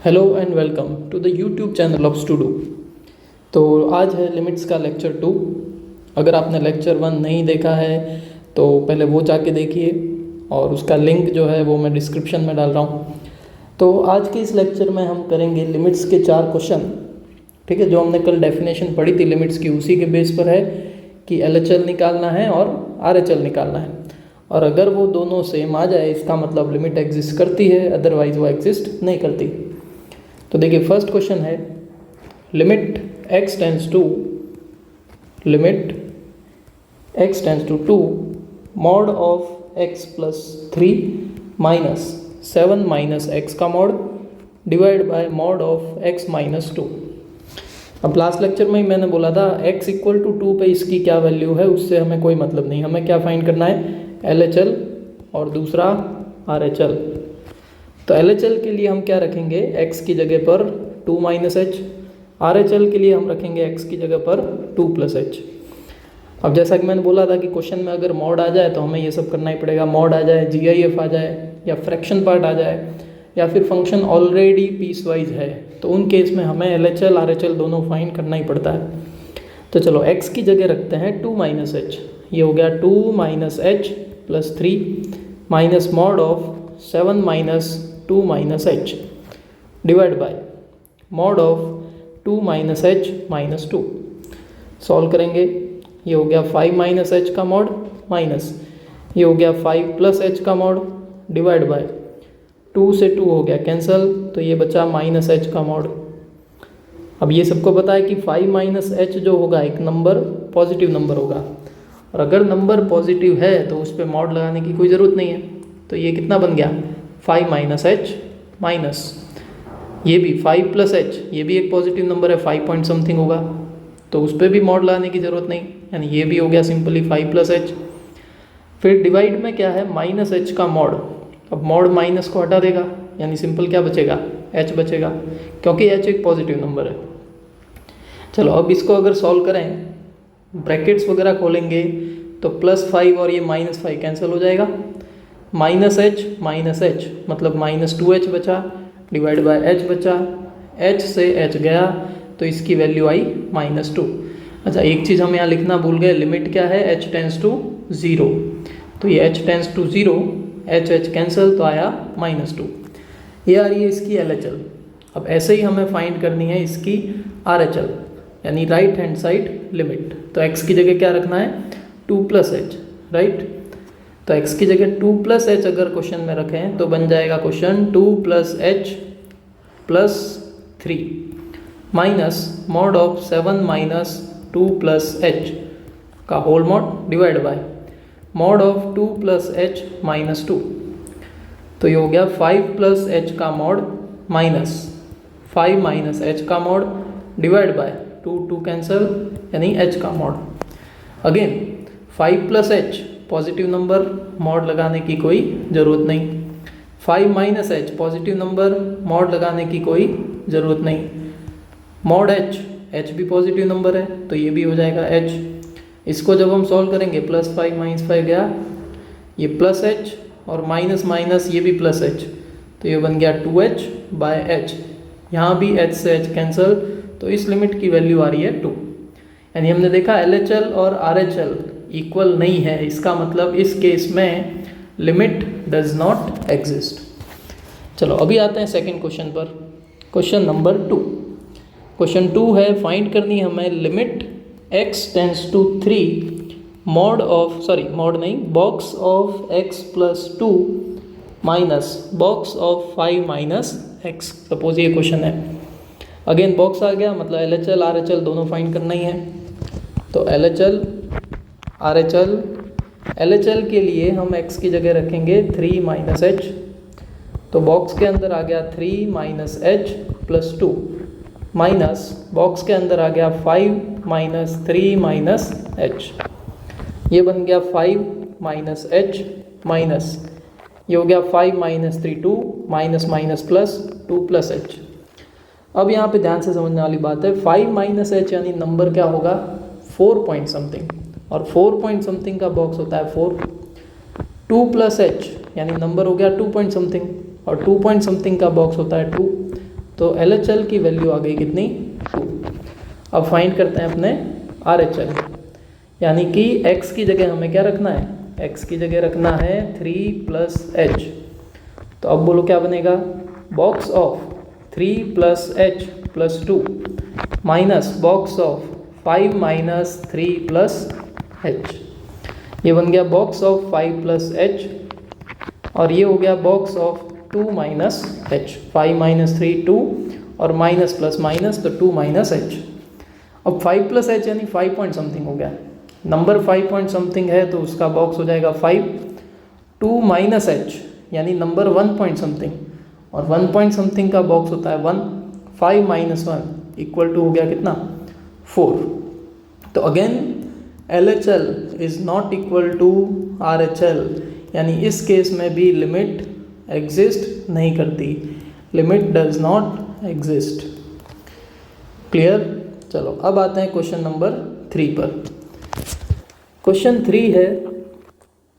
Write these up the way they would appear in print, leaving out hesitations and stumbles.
Hello and welcome to the YouTube channel of Studo. तो आज है लिमिट्स का लेक्चर 2। अगर आपने लेक्चर 1 नहीं देखा है तो पहले वो जाके देखिए और उसका लिंक जो है वो मैं डिस्क्रिप्शन में डाल रहा हूँ। तो आज के इस लेक्चर में हम करेंगे लिमिट्स के 4 क्वेश्चन। ठीक है, जो हमने कल डेफिनेशन पढ़ी थी लिमिट्स की, उसी के बेस पर है कि LHL निकालना है और RHL निकालना है। और अगर वो दोनों सेम आ जाए इसका मतलब लिमिट एग्जिस्ट करती है, अदरवाइज वो एग्जिस्ट नहीं करती। तो देखिए फर्स्ट क्वेश्चन है limit x tends to 2 mod of x plus 3 minus 7 minus x का mod divide by mod of x minus 2। अब लास्ट लेक्चर में ही मैंने बोला था x इक्वल टू 2 पे इसकी क्या वैल्यू है उससे हमें कोई मतलब नहीं, हमें क्या फाइंड करना है, LHL और दूसरा RHL। तो LHL के लिए हम क्या रखेंगे, x की जगह पर 2 माइनस एच, RHL के लिए हम रखेंगे x की जगह पर 2 प्लस एच। अब जैसा कि मैंने बोला था कि क्वेश्चन में अगर मॉड आ जाए तो हमें ये सब करना ही पड़ेगा। मॉड आ जाए, GIF आ जाए, या फ्रैक्शन पार्ट आ जाए, या फिर फंक्शन ऑलरेडी पीस वाइज है, तो उन केस में हमें LHL RHL दोनों फाइंड करना ही पड़ता है। तो चलो x की जगह रखते हैं 2 माइनस एच, ये हो गया 2 minus H plus 3 minus mod of 7 minus 2 minus H divide by mod of 2 minus H minus 2। Solve करेंगे, ये हो गया 5 माइनस एच का मॉड माइनस ये हो गया 5 प्लस एच का मॉड डिवाइड बाय 2 से 2 हो गया कैंसल, तो ये बचा माइनस एच का मॉड। अब ये सबको पता है कि 5 माइनस एच जो होगा एक नंबर पॉजिटिव नंबर होगा, और अगर नंबर पॉजिटिव है तो उस पर मॉड लगाने की कोई ज़रूरत नहीं है। तो ये कितना बन गया, 5 माइनस एच माइनस ये भी 5 प्लस एच, ये भी एक पॉजिटिव नंबर है, 5 पॉइंट समथिंग होगा, तो उस पर भी मॉड लगाने की ज़रूरत नहीं, यानी ये भी हो गया सिंपली 5 प्लस एच। फिर डिवाइड में क्या है, माइनस एच का मॉड। अब मॉड माइनस को हटा देगा, यानी सिंपल क्या बचेगा, एच बचेगा, क्योंकि एच एक पॉजिटिव नंबर है। चलो अब इसको अगर सॉल्व करें, ब्रैकेट्स वगैरह खोलेंगे तो +5 और ये -5 कैंसिल हो जाएगा, माइनस एच मतलब -2h बचा डिवाइड बाय एच बचा, h से h गया तो इसकी वैल्यू आई -2। अच्छा एक चीज़ हम यहाँ लिखना भूल गए, लिमिट क्या है, h टेंड्स टू 0, तो ये h tends to 0, h cancel तो आया -2। ये आ रही है इसकी LHL। अब ऐसे ही हमें फाइंड करनी है इसकी RHL, यानी राइट हैंड साइड लिमिट। तो x की जगह क्या रखना है, 2 प्लस एच, राइट। तो x की जगह 2 प्लस एच अगर क्वेश्चन में रखें तो बन जाएगा question 2 plus h plus 3 minus mod of 7 minus 2 plus h का whole mod divide by mod of 2 plus h minus 2। तो ये हो गया 5 प्लस एच का मॉड माइनस 5 माइनस एच का मॉड डिवाइड बाय 2 कैंसिल, यानी h का mod. Again 5 plus h positive number, mod लगाने की कोई ज़रूरत नहीं। 5 minus h positive number, mod लगाने की कोई ज़रूरत नहीं। मॉड h भी पॉजिटिव नंबर है तो ये भी हो जाएगा h। इसको जब हम सॉल्व करेंगे +5 -5 गया, ये प्लस एच और माइनस माइनस ये भी प्लस एच, तो ये बन गया 2h बाय h, यहाँ भी h से h कैंसिल, तो इस लिमिट की वैल्यू आ रही है 2। यानी हमने देखा LHL और RHL इक्वल नहीं है, इसका मतलब इस केस में लिमिट डज नॉट एग्जिस्ट। चलो अभी आते हैं सेकंड क्वेश्चन पर, क्वेश्चन नंबर 2। क्वेश्चन 2 है, फाइंड करनी हमें limit x tends to 3 mod नहीं, box of x plus 2 minus box of 5 minus x। Suppose ये क्वेश्चन है, अगेन बॉक्स आ गया मतलब LHL RHL दोनों फाइंड करना ही है। तो LHL RHL, LHL के लिए हम x की जगह रखेंगे 3 माइनस एच, तो बॉक्स के अंदर आ गया 3 minus H plus 2 minus box के अंदर आ गया 5 माइनस 3 माइनस एच, ये बन गया 5 माइनस एच माइनस ये हो गया 5 minus 3 2 minus minus plus 2 plus H. अब यहाँ पे ध्यान से समझने वाली बात है, 5 माइनस एच यानी नंबर क्या होगा, 4 पॉइंट समथिंग, और 4 पॉइंट समथिंग का बॉक्स होता है 4। 2 प्लस एच यानी नंबर हो गया 2 पॉइंट समथिंग, और 2 पॉइंट समथिंग का बॉक्स होता है 2। तो LHL की वैल्यू आ गई कितनी 2। अब फाइंड करते हैं अपने RHL, यानी कि x की जगह हमें क्या रखना है, x की जगह रखना है 3 + h। तो अब बोलो क्या बनेगा, box of 3 + h + 2 minus box of 5 - 3 + h। ये बन गया बॉक्स ऑफ 5 + h और ये हो गया बॉक्स ऑफ 2 - h। 5 - 3 2 और माइनस प्लस माइनस तो 2 - h। अब 5 + h यानी 5 पॉइंट समथिंग हो गया, नंबर 5 पॉइंट समथिंग है तो उसका बॉक्स हो जाएगा 5। 2 - h यानी नंबर 1 पॉइंट समथिंग, और 1 पॉइंट समथिंग का बॉक्स होता है 1। 5 - 1 = हो गया कितना 4। तो again LHL is not equal to RHL, यानी इस केस में भी लिमिट एग्जिस्ट नहीं करती, limit does not exist. Clear. चलो अब आते हैं क्वेश्चन नंबर 3 पर। क्वेश्चन 3 है,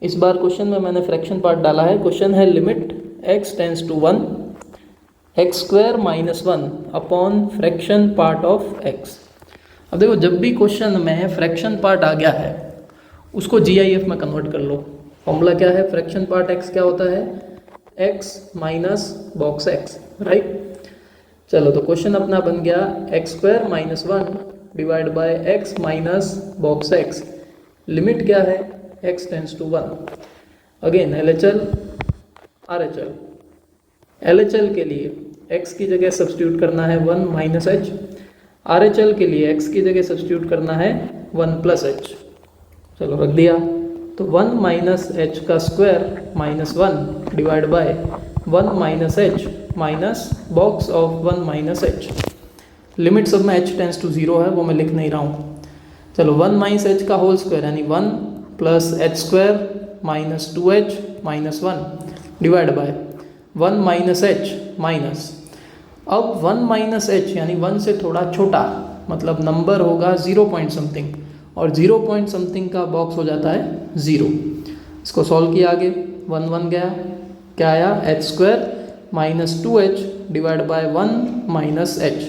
इस बार क्वेश्चन में मैंने फ्रैक्शन पार्ट डाला है। क्वेश्चन है limit x tends to 1 x² - 1 upon fraction part of x। अब देखो जब भी क्वेश्चन में फ्रैक्शन पार्ट आ गया है उसको GIF में कन्वर्ट कर लो। फॉर्मूला क्या है, फ्रैक्शन पार्ट x क्या होता है, x minus box x, right. चलो तो क्वेश्चन अपना बन गया x² - 1 divide by x minus box x। Limit क्या है, x tends to 1। Again LHL RHL। LHL के लिए x की जगह सब्स्टिट्यूट करना है 1 - h, RHL के लिए x की जगह सब्स्टिट्यूट करना है 1 + h। चलो रख दिया, तो 1 - h का square minus 1 divide bye 1 - h minus box of 1 - h। Limit सब में h टेंड्स टू 0 है, वो मैं लिख नहीं रहा हूँ। चलो 1 - h का होल स्क्वायर यानी 1 + h² minus 2h minus 1 divide bye 1 - h minus, अब 1 - h यानी 1 से थोड़ा छोटा, मतलब नंबर होगा 0 पॉइंट समथिंग, और 0 पॉइंट समथिंग का बॉक्स हो जाता है 0। इसको सॉल्व किया आगे, 1 1 गया, क्या आया h² minus 2h divide bye 1 - h।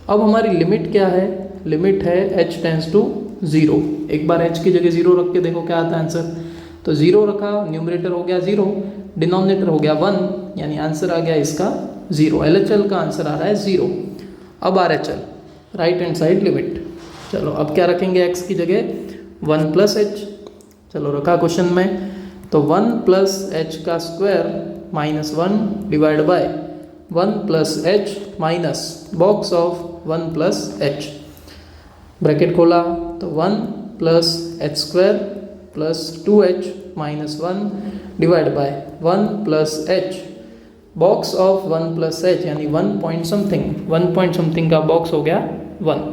अब हमारी लिमिट क्या है, लिमिट है h टेंड्स टू 0। एक बार h की जगह 0 रख के देखो क्या आता है आंसर। तो 0 रखा, न्यूमरेटर हो गया 0, डिनोमिनेटर हो गया 1, यानी आंसर आ गया इसका 0। LHL का आंसर आ रहा है 0। अब RHL, right hand side limit. चलो अब क्या रखेंगे x की जगह 1 + h। चलो रखा क्वेश्चन में, तो 1 + h का square minus 1 divide bye 1 + h minus box of 1 + h। Bracket खोला तो 1 + h² + 2h minus 1 divide bye 1 + h box of 1 + h, यानी 1 पॉइंट समथिंग, 1 पॉइंट समथिंग का बॉक्स हो गया 1।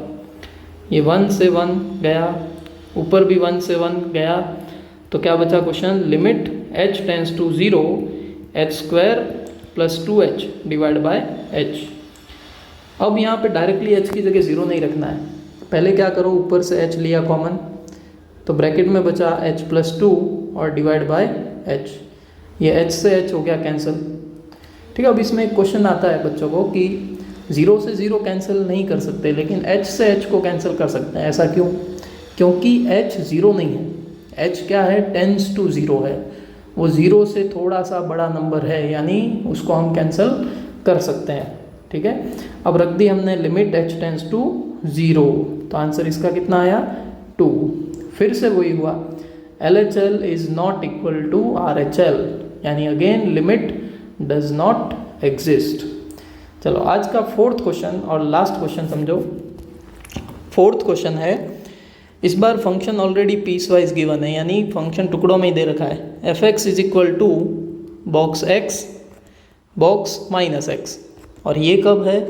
ये 1 से 1 गया, ऊपर भी 1 से 1 गया, तो क्या बचा question, limit h tends to 0 h² + 2h divide by h। अब यहाँ पे डायरेक्टली h की जगह 0 नहीं रखना है, पहले क्या करो, ऊपर से h लिया कॉमन, तो ब्रैकेट में बचा h + 2 और डिवाइड बाय h। ये h से h हो गया कैंसिल। ठीक है, अब इसमें एक क्वेश्चन आता है बच्चों को कि 0 से 0 कैंसिल नहीं कर सकते, लेकिन h से h को कैंसिल कर सकते हैं। ऐसा क्यों? क्योंकि h 0 नहीं है, h क्या है, टेंड्स टू 0 है, वो 0 से थोड़ा सा बड़ा नंबर है, यानी उसको हम कैंसिल कर सकते हैं। ठीक है, अब रख दी हमने लिमिट h टेंड्स टू 0, तो आंसर इसका कितना आया 2। फिर से वही हुआ, LHL is not equal to RHL, यानी again limit does not exist. चलो आज का 4th क्वेश्चन और लास्ट क्वेश्चन समझो। 4th क्वेश्चन है, इस बार function already piecewise given है, यानी फंक्शन टुकड़ों में ही दे रखा है। f(x) is equal to box x box minus x, और ये कब है,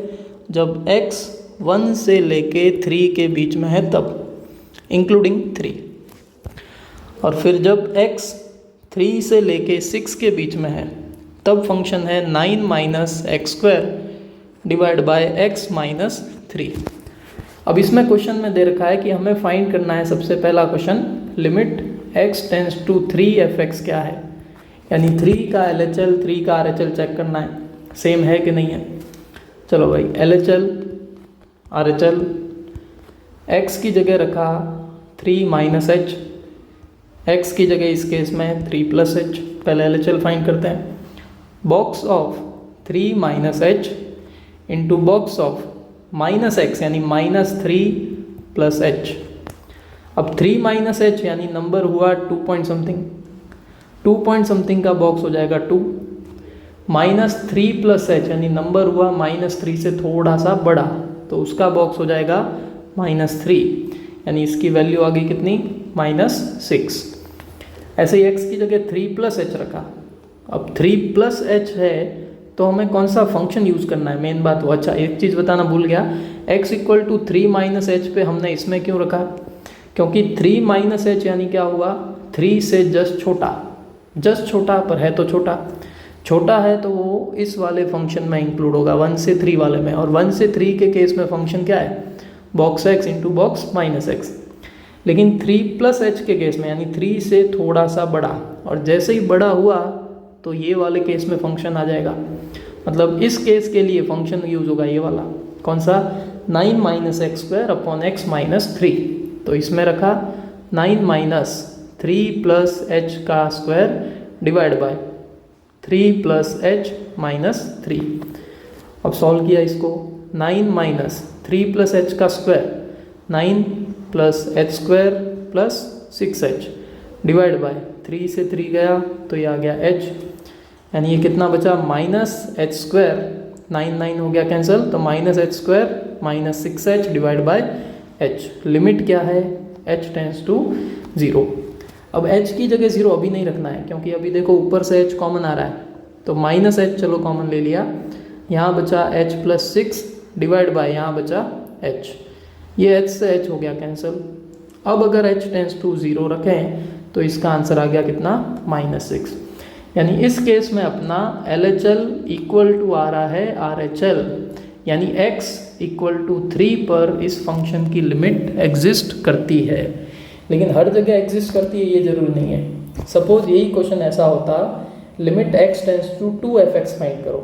जब x 1 से लेके 3 के बीच में है तब, इंक्लूडिंग 3, और फिर जब x 3 से लेके 6 के बीच में है तब फंक्शन है 9 - x² divide by x minus 3। अब इसमें क्वेश्चन में दे रखा है कि हमें फाइंड करना है सबसे पहला question, limit x tends to 3 f(x) क्या है, यानी 3 का LHL 3 का RHL चेक करना है, सेम है कि नहीं है। चलो भाई, LHL RHL, x की जगह रखा 3 माइनस एच, x की जगह इस केस में 3 प्लस एच। पहले LHL फाइंड करते हैं। Box of 3 minus H into box of minus x यानी -3 प्लस एच। अब 3 माइनस एच यानी नंबर हुआ 2 पॉइंट समथिंग, 2 पॉइंट समथिंग का बॉक्स हो जाएगा 2। -3 प्लस एच यानी नंबर हुआ -3 से थोड़ा सा बड़ा, तो उसका बॉक्स हो जाएगा -3, यानी इसकी वैल्यू आ गई कितनी, -6। ऐसे ही x की जगह 3 प्लस एच रखा। अब 3 प्लस एच है तो हमें कौन सा फंक्शन यूज़ करना है, मेन बात वो। अच्छा, एक चीज़ बताना भूल गया, x equal to 3 minus h पे हमने इसमें क्यों रखा, क्योंकि 3 माइनस एच यानी क्या हुआ, 3 से जस्ट छोटा, जस्ट छोटा पर है तो छोटा, छोटा है तो वो इस वाले फंक्शन में इंक्लूड होगा 1 से 3 वाले में। और 1 से 3 के केस में फंक्शन क्या है, box x into box minus x. लेकिन 3 प्लस एच के केस में यानी 3 से थोड़ा सा बड़ा, और जैसे ही बड़ा हुआ तो ये वाले केस में फंक्शन आ जाएगा। मतलब इस केस के लिए फंक्शन यूज होगा ये वाला, कौन सा, 9 minus x square upon x minus 3। तो इसमें रखा 9 माइनस 3 प्लस एच का square divide by 3 plus h minus 3। अब सॉल्व किया इसको, 9 माइनस 3 प्लस एच का square, 9 plus H square plus 6h divide by 3 से 3 गया तो ये आ गया h, यानी ये कितना बचा, माइनस एच स्क्वायर, 9 हो गया कैंसिल, तो minus H square minus 6h divide by h। Limit क्या है, h टेंड्स टू 0। अब h की जगह 0 अभी नहीं रखना है, क्योंकि अभी देखो ऊपर से h कॉमन आ रहा है, तो माइनस एच चलो कॉमन ले लिया, यहाँ बचा h प्लस 6 डिवाइड बाय यहाँ बचा h, ये h से h हो गया कैंसिल। अब अगर h टेंड्स टू 0 रखें तो इसका आंसर आ गया कितना, -6। यानी इस केस में अपना LHL इक्वल टू आ रहा है RHL, यानी x इक्वल टू 3 पर इस फंक्शन की लिमिट एग्जिस्ट करती है। लेकिन हर जगह एग्जिस्ट करती है ये जरूरी नहीं है। सपोज यही क्वेश्चन ऐसा होता, limit x tends to 2f(x) find करो,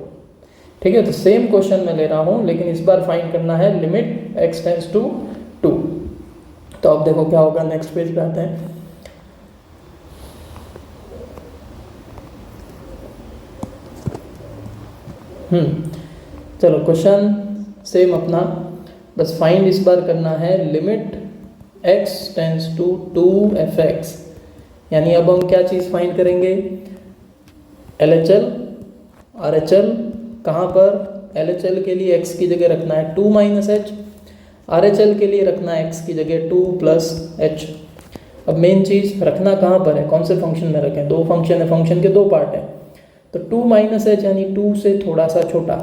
ठीक है, तो सेम क्वेश्चन मैं ले रहा हूँ, लेकिन इस बार फाइंड करना है लिमिट x टेंड्स टू 2। तो अब देखो क्या होगा, नेक्स्ट पेज पे आते हैं। चलो क्वेश्चन सेम अपना, बस फाइंड इस बार करना है limit x tends to 2f(x), यानी अब हम क्या चीज़ फाइंड करेंगे, LHL RHL। कहाँ पर, LHL के लिए x की जगह रखना है 2 माइनस एच, RHL के लिए रखना है x की जगह 2 प्लस एच। अब मेन चीज़ रखना कहाँ पर है, कौन से फंक्शन में रखें, दो फंक्शन है, फंक्शन के दो पार्ट हैं, तो 2 माइनस एच यानी 2 से थोड़ा सा छोटा,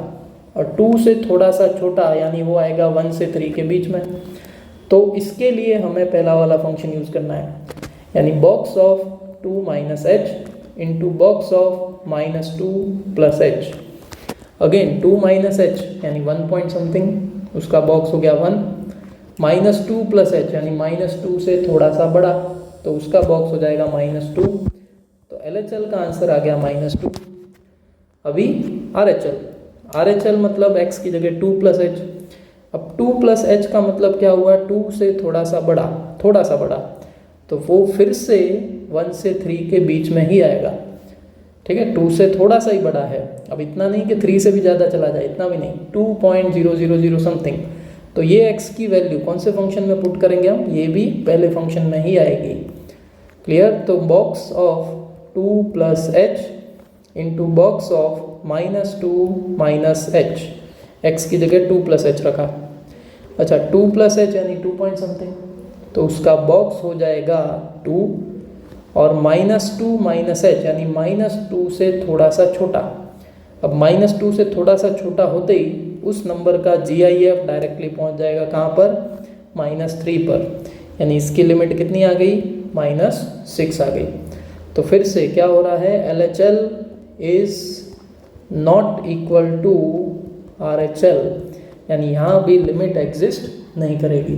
और 2 से थोड़ा सा छोटा यानी वो आएगा 1 से 3 के बीच में। तो इसके लिए हमें पहला वाला फंक्शन यूज़ करना है, यानी box of 2 minus H into box of -2 plus H. Again 2 minus H यानी 1 पॉइंट समथिंग, उसका बॉक्स हो गया 1, -2 प्लस एच यानी -2 से थोड़ा सा बड़ा, तो उसका बॉक्स हो जाएगा -2। तो LHL का आंसर आ गया -2। अभी RHL मतलब x की जगह 2 प्लस एच। अब 2 प्लस एच का मतलब क्या हुआ, 2 से थोड़ा सा बड़ा, थोड़ा सा बड़ा, तो वो फिर से 1 से 3 के बीच में ही आएगा, ठीक है, 2 से थोड़ा सा ही बड़ा है। अब इतना नहीं कि 3 से भी ज़्यादा चला जाए, इतना भी नहीं, 2.000 समथिंग। तो ये x की वैल्यू कौन से फंक्शन में पुट करेंगे हम, ये भी पहले फंक्शन में ही आएगी। क्लियर, तो box of 2 plus H into box of -2 minus H, x की जगह 2 प्लस एच रखा। अच्छा 2 प्लस एच यानी 2 पॉइंट समथिंग, तो उसका बॉक्स हो जाएगा 2, और -2 माइनस एच यानी -2 से थोड़ा सा छोटा। अब -2 से थोड़ा सा छोटा होते ही उस नंबर का GIF डायरेक्टली पहुंच जाएगा कहाँ पर, -3 पर, यानी इसकी लिमिट कितनी आ गई, -6 आ गई। तो फिर से क्या हो रहा है, LHL is not equal to RHL, यानी यहाँ भी लिमिट एग्जिस्ट नहीं करेगी।